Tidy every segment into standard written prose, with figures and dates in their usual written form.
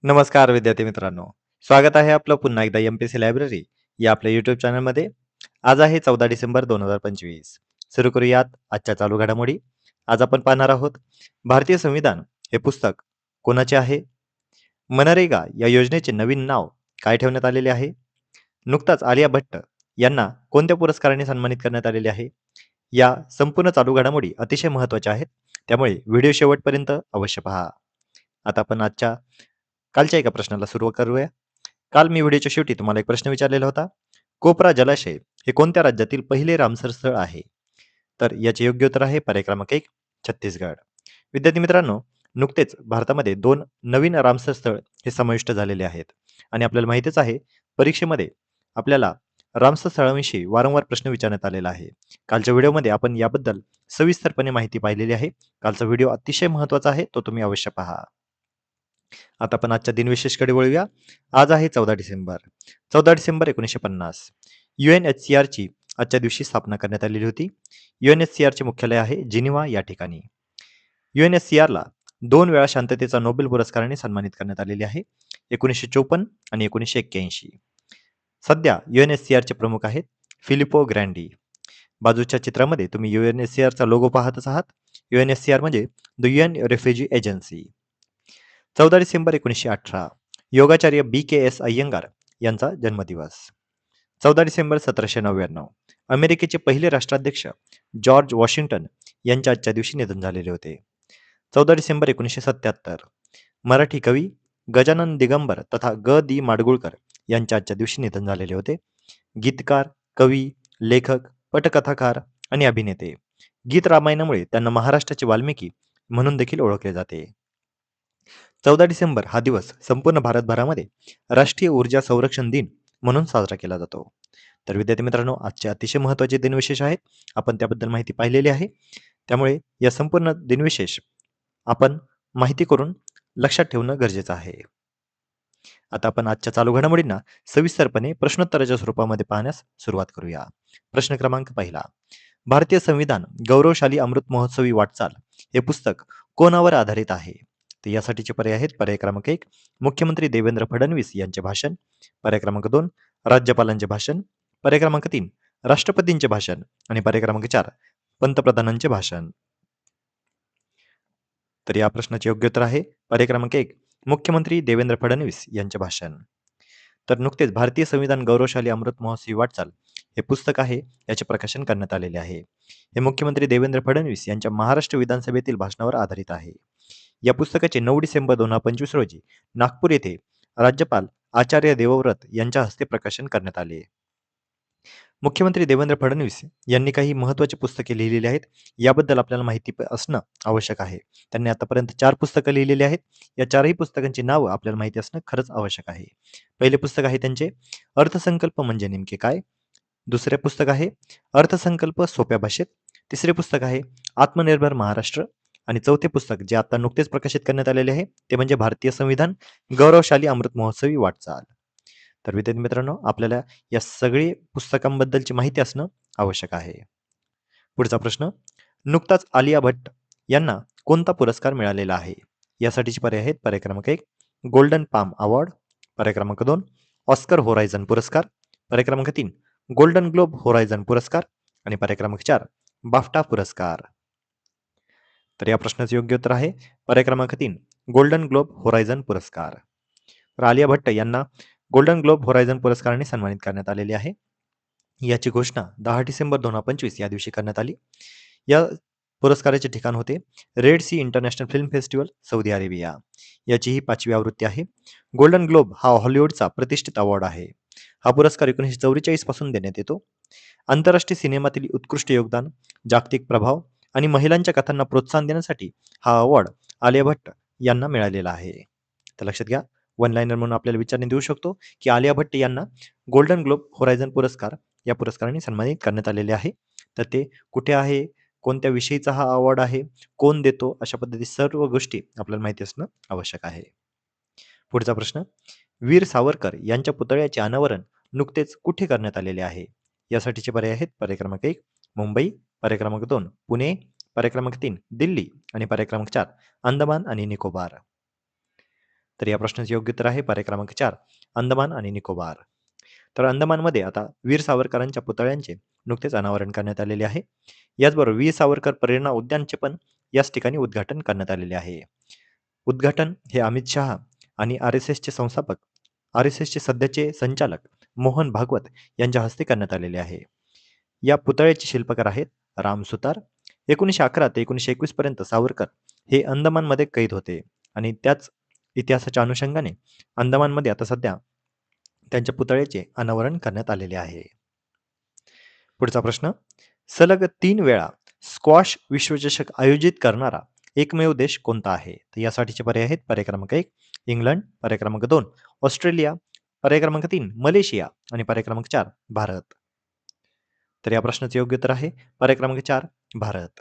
नमस्कार विद्यार्थी मित्रांनो. स्वागत आहे आपलं पुन्हा एकदा एम-पी-एस-सी लायब्ररी या आपल्या यूट्यूब चॅनलमध्ये. आज आहे 14 डिसेंबर 2025. सुरू करूयात आजच्या चालू घडामोडी. आज आपण पाहणार आहोत भारतीय संविधान हे पुस्तक कोणाचे आहे? मनरेगा या योजनेचे नवीन नाव काय ठेवण्यात आलेले आहे? नुकताच आलिया भट्ट यांना कोणत्या पुरस्काराने सन्मानित करण्यात आलेले आहे? या संपूर्ण चालू घडामोडी अतिशय महत्त्वाच्या आहेत. त्यामुळे व्हिडिओ शेवटपर्यंत अवश्य पहा. आता आपण कालच्या एका प्रश्नाला सुरुवात करूया. काल मी व्हिडिओच्या शेवटी तुम्हाला एक प्रश्न विचारलेला होता. कोपरा जलाशय हे कोणत्या राज्यातील पहिले रामसर स्थळ आहे? तर याचे योग्य उत्तर आहे पर्याय क्रमांक 1 छत्तीसगड. विद्यार्थी मित्रांनो, नुकतेच भारतामध्ये 2 नवीन रामसर स्थळ हे समाविष्ट झालेले आहेत आणि आपल्याला माहितीच आहे परीक्षेमध्ये आपल्याला रामसर स्थळांविषयी वारंवार प्रश्न विचारण्यात आलेला आहे. कालच्या व्हिडिओमध्ये आपण याबद्दल सविस्तरपणे माहिती पाहिलेली आहे. कालचा व्हिडिओ अतिशय महत्त्वाचा आहे, तो तुम्ही अवश्य पहा. आता आपण आजच्या दिनविशेषकडे वळूया. आज आहे 14 डिसेंबर. 14 डिसेंबर 1950 UNHCRची आजच्या दिवशी स्थापना करण्यात आलेली होती. UNHCRचे मुख्यालय आहे जिनिव्हा या ठिकाणी. UNHCRला 2 वेळा शांततेचा नोबेल पुरस्काराने सन्मानित करण्यात आलेले आहे. 1954 आणि 1981. सध्या UNHCRचे प्रमुख आहेत फिलिपो ग्रँडी. बाजूच्या चित्रामध्ये तुम्ही UNHCRचा लोगो पाहतच आहात. UNHCR म्हणजे the UN refugee agency. 14 December 1918 योगाचार्य BKS Iyengar यांचा जन्मदिवस. 14 डिसेंबर 1799 अमेरिकेचे पहिले राष्ट्राध्यक्ष जॉर्ज वॉशिंग्टन यांच्या आजच्या दिवशी निधन झालेले होते. 14 डिसेंबर 1977 मराठी कवी गजानन दिगंबर तथा ग. माडगूळकर यांच्या आजच्या दिवशी निधन झालेले होते. गीतकार, कवी, लेखक, पटकथाकार आणि अभिनेते. गीत रामायणामुळे त्यांना महाराष्ट्राचे वाल्मिकी म्हणून देखील ओळखले जाते. 14 डिसेंबर हा दिवस संपूर्ण भारतभरामध्ये राष्ट्रीय ऊर्जा संरक्षण दिन म्हणून साजरा केला जातो. तर विद्यार्थी मित्रांनो, आजचे अतिशय महत्त्वाचे दिनविशेष आहेत. आपण त्याबद्दल माहिती पाहिलेली आहे. त्यामुळे या संपूर्ण दिनविशेष आपण माहिती करून लक्षात ठेवणं गरजेचं आहे. आता आपण आजच्या चालू घडामोडींना सविस्तरपणे प्रश्नोत्तराच्या स्वरूपामध्ये पाहण्यास सुरुवात करूया. प्रश्न क्रमांक 1. भारतीय संविधान गौरवशाली अमृत महोत्सवी वाटचाल हे पुस्तक कोणावर आधारित आहे? तर यासाठीचे पर्याय आहेत पर्याय क्रमांक 1 मुख्यमंत्री देवेंद्र फडणवीस यांचे भाषण, पर्याय क्रमांक 2 राज्यपालांचे भाषण, पर्याय क्रमांक 3 राष्ट्रपतींचे भाषण आणि पर्याय क्रमांक 4 पंतप्रधानांचे भाषण. तर या प्रश्नाचे योग्य उत्तर आहे पर्याय क्रमांक 1 मुख्यमंत्री देवेंद्र फडणवीस यांचे भाषण. तर नुकतेच भारतीय संविधान गौरवशाली अमृत महोत्सवी वाटचाल हे पुस्तक आहे, याचे प्रकाशन करण्यात आलेले आहे. हे मुख्यमंत्री देवेंद्र फडणवीस यांच्या महाराष्ट्र विधानसभेतील भाषणावर आधारित आहे. या पुस्तकाचे 9 डिसेंबर 2025 रोजी नागपूर येथे राज्यपाल आचार्य देवव्रत यांच्या हस्ते प्रकाशन करण्यात आले. मुख्यमंत्री देवेंद्र फडणवीस यांनी काही महत्त्वाची पुस्तके लिहिलेली आहेत. याबद्दल आपल्याला माहिती असणं आवश्यक आहे. त्यांनी आतापर्यंत 4 पुस्तकं लिहिलेली आहेत. या 4ही पुस्तकांची नावं आपल्याला माहिती असणं खरंच आवश्यक आहे. पहिले पुस्तक आहे त्यांचे अर्थसंकल्प म्हणजे नेमके काय? दुसरे पुस्तक आहे अर्थसंकल्प सोप्या भाषेत. तिसरे पुस्तक आहे आत्मनिर्भर महाराष्ट्र आणि चौथे पुस्तक जे आता नुकतेच प्रकाशित करण्यात आलेले आहे ते म्हणजे भारतीय संविधान गौरवशाली अमृत महोत्सवी वाटचाल. तर विद्यार्थी मित्रांनो, आपल्याला या सगळी पुस्तकांबद्दलची माहिती असणं आवश्यक आहे. पुढचा प्रश्न, नुकताच आलिया भट्ट यांना कोणता पुरस्कार मिळालेला आहे? यासाठीचे पर्याय आहेत पर्याय क्रमांक 1 गोल्डन पाम अवॉर्ड, पर्याय क्रमांक 2 ऑस्कर होरायझन पुरस्कार, पर्याय क्रमांक 3 गोल्डन ग्लोब होरायझन पुरस्कार आणि पर्याय क्रमांक 4 बाफ्टा पुरस्कार. तर या प्रश्नाचे योग्य उत्तर आहे पर्याय क्रमांक 3 गोल्डन ग्लोब होरायझन पुरस्कार. तर आलिया भट्ट यांना गोल्डन ग्लोब होरायझन पुरस्काराने सन्मानित करण्यात आलेले आहे. याची घोषणा 10 डिसेंबर 2025 या दिवशी करण्यात आली. या पुरस्काराचे ठिकाण होते red sea international film festival, Saudi Arabia. याची ही 5वी आवृत्ती आहे. गोल्डन ग्लोब हा हॉलिवूडचा प्रतिष्ठित अवॉर्ड आहे. हा पुरस्कार 1944 पासून देण्यात येतो. आंतरराष्ट्रीय सिनेमातील उत्कृष्ट योगदान, जागतिक प्रभाव आणि महिलांच्या कथांना प्रोत्साहन देण्यासाठी हा अवॉर्ड आलिया भट्ट यांना मिळालेला आहे. तर लक्षात घ्या, वन लाईनर म्हणून आपल्याला विचारणे देऊ शकतो की आलिया भट्ट यांना गोल्डन ग्लोब होरायझन पुरस्कार या पुरस्काराने सन्मानित करण्यात आलेले आहे. तर ते कुठे आहे, कोणत्या विषयीचा हा अवॉर्ड आहे, कोण देतो, अशा पद्धती सर्व गोष्टी आपल्याला माहिती असणं आवश्यक आहे. पुढचा प्रश्न, वीर सावरकर यांच्या पुतळ्याचे अनावरण नुकतेच कुठे करण्यात आलेले आहे? यासाठीचे पर्याय आहेत पर्याय क्रमांक 1 मुंबई, पर्याय क्रमांक 2 पुणे, पर्याय क्रमांक 3 दिल्ली आणि पर्याय क्रमांक 4 अंदमान आणि निकोबार. तर या प्रश्नाचे योग्य उत्तर आहे पर्याय क्रमांक 4 अंदमान आणि निकोबार. तर अंदमानमध्ये आता वीर सावरकरांच्या पुतळ्यांचे नुकतेच अनावरण करण्यात आलेले आहे. याचबरोबर वीर सावरकर प्रेरणा उद्यानचे पण याच ठिकाणी उद्घाटन करण्यात आलेले आहे. उद्घाटन हे अमित शहा आणि आर-एस-एसचे संस्थापक, आर-एस-एसचे सध्याचे संचालक मोहन भागवत यांच्या हस्ते करण्यात आलेले आहे. या पुतळ्याचे शिल्पकार आहेत राम सुतार. 1911 ते 1921 पर्यंत सावरकर हे अंदमानमध्ये कैद होते आणि त्याच इतिहासाच्या अनुषंगाने अंदमानमध्ये आता सध्या त्यांच्या पुतळ्याचे अनावरण करण्यात आलेले आहे. पुढचा प्रश्न, सलग 3 वेळा स्क्वॉश विश्वचषक आयोजित करणारा एकमेव देश कोणता आहे? तर यासाठीचे पर्याय आहेत पर्याय क्रमांक 1 इंग्लंड, पर्याय क्रमांक 2 ऑस्ट्रेलिया, पर्याय क्रमांक 3 मलेशिया आणि पर्याय क्रमांक 4 भारत. तर या प्रश्नाचे योग्य उत्तर आहे पर्याय क्रमांक 4 भारत.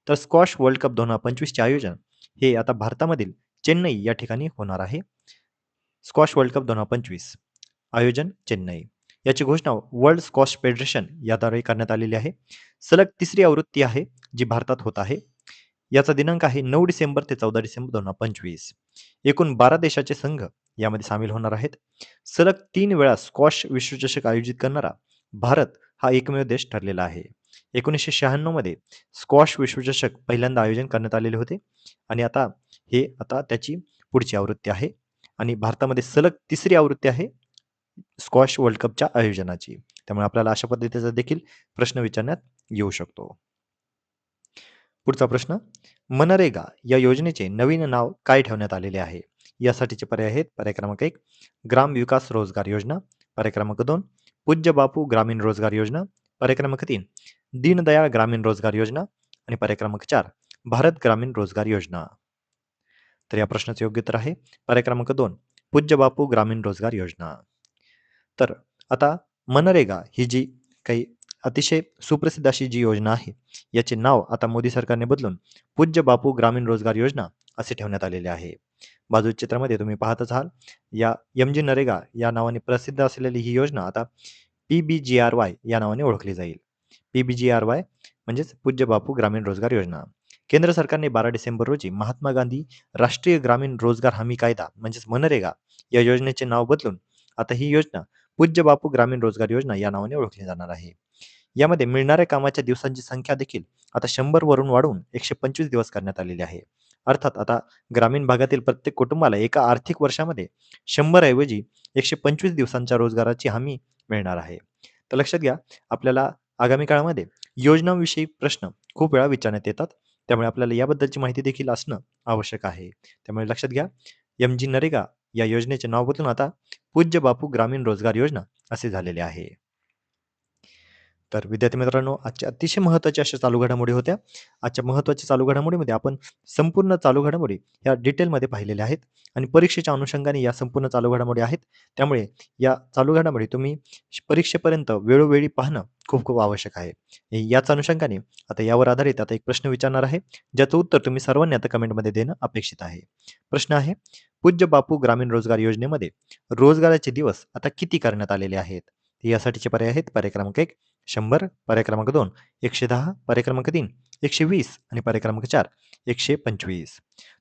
तर स्क्वॉश वर्ल्ड कप 2025 चे आयोजन हे आता भारतामधील चेन्नई या ठिकाणी होणार आहे. स्क्वॉश वर्ल्ड कप 2025 आयोजन चेन्नई. याची घोषणा वर्ल्ड स्क्वॉश फेडरेशन याद्वारे करण्यात आलेली आहे. सलग तिसरी आवृत्ती आहे जी भारतात होत आहे. याचा दिनांक आहे 9 डिसेंबर ते 14 डिसेंबर 2025. एकूण 12 देशाचे संघ यामध्ये सामील होणार आहेत. सलग 3 वेळा स्क्वॉश विश्वचषक आयोजित करणारा भारत हा एकमेव देश ठरलेला आहे. 1996 मध्ये स्क्वॉश विश्वचषक पहिल्यांदा आयोजन करण्यात आलेले होते आणि आता त्याची पुढची आवृत्ती आहे आणि भारतामध्ये सलग तिसरी आवृत्ती आहे स्क्वॉश वर्ल्ड कपच्या आयोजनाची. त्यामुळे आपल्याला अशा पद्धतीचा देखील प्रश्न विचारण्यात येऊ शकतो. पुढचा प्रश्न, मनरेगा या योजनेचे नवीन नाव काय ठेवण्यात आलेले आहे? यासाठीचे पर्याय आहेत पर्याय क्रमांक 1 ग्राम विकास रोजगार योजना, पर्याय क्रमांक 2 पूज्य बापू ग्रामीण रोजगार योजना, पर्याय क्रमांक 3 दीनदयाळ ग्रामीण रोजगार योजना आणि पर्याय क्रमांक 4 भारत ग्रामीण रोजगार योजना. तर या प्रश्नाचे योग्य उत्तर आहे पर्याय क्रमांक 2 पूज्य बापू ग्रामीण रोजगार योजना. तर आता मनरेगा ही जी काही अतिशय सुप्रसिद्ध अशी जी योजना आहे याचे नाव आता मोदी सरकारने बदलून पूज्य बापू ग्रामीण रोजगार योजना असे ठेवण्यात आलेले आहे. बाजू चित्रामध्ये तुम्ही पाहतच आहात या MG नरेगा या नावाने प्रसिद्ध असलेली ही योजना आता PBGRY या नावाने ओळखली जाईल. PBGRY म्हणजेच पूज्य बापू ग्रामीण रोजगार योजना. केंद्र सरकारने 12 डिसेंबर रोजी महात्मा गांधी राष्ट्रीय ग्रामीण रोजगार हमी कायदा म्हणजेच मनरेगा या योजनेचे नाव बदलून आता ही योजना पूज्य बापू ग्रामीण रोजगार योजना या नावाने ओळखली जाणार आहे. यामध्ये मिळणाऱ्या कामाच्या दिवसांची संख्या देखील आता 100 वरून वाढवून 125 दिवस करण्यात आलेली आहे. अर्थात आता ग्रामीण भागातील प्रत्येक कुटुंबाला एका आर्थिक वर्षामध्ये 100 ऐवजी 125 दिवसांच्या रोजगाराची हमी मिळणार आहे. तर लक्षात घ्या, आपल्याला आगामी काळामध्ये योजनांविषयी प्रश्न खूप वेळा विचारण्यात येतात. त्यामुळे आपल्याला याबद्दलची माहिती देखील असणं आवश्यक आहे. त्यामुळे लक्षात घ्या, MG नरेगा या योजनेचे नाव बदलून आता पूज्य बापू ग्रामीण रोजगार योजना असे झालेले आहे. तर विद्यार्थी मित्रांनो, आजच्या अतिशय महत्त्वाच्या अशा चालू घडामोडी होत्या. आजच्या महत्त्वाच्या चालू घडामोडीमध्ये आपण संपूर्ण चालू घडामोडी ह्या डिटेलमध्ये पाहिलेल्या आहेत आणि परीक्षेच्या अनुषंगाने या संपूर्ण चालू घडामोडी आहेत. त्यामुळे या चालू घडामोडी तुम्ही परीक्षेपर्यंत वेळोवेळी पाहणं खूप खूप आवश्यक आहे. याच अनुषंगाने आता यावर आधारित आता एक प्रश्न विचारणार आहे, ज्याचं उत्तर तुम्ही सर्वांनी आता कमेंटमध्ये देणं अपेक्षित आहे. प्रश्न आहे, पूज्य बापू ग्रामीण रोजगार योजनेमध्ये रोजगाराचे दिवस आता किती करण्यात आलेले आहेत? यासाठीचे पर्याय आहेत पर्याय क्रमांक 1 100, पर्याय क्रमांक 2 110, पर्याय क्रमांक 3 120 आणि पर्याय क्रमांक 4 125.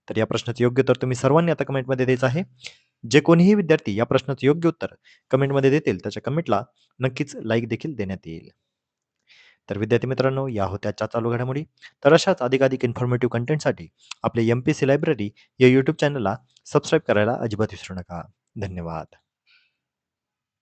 तर या प्रश्नाचं योग्य उत्तर तुम्ही सर्वांनी आता कमेंटमध्ये द्यायचं आहे. जे कोणीही विद्यार्थी या प्रश्नाचं योग्य उत्तर कमेंटमध्ये देतील त्याच्या कमेंटला नक्कीच लाईक देखील देण्यात येईल. तर विद्यार्थी मित्रांनो, या होत्या आजच्या चालू घडामोडी. तर अशाच अधिकाधिक इन्फॉर्मेटिव्ह कंटेंटसाठी आपले MPSC लायब्ररी या यूट्यूब चॅनलला सबस्क्राईब करायला अजिबात विसरू नका. धन्यवाद.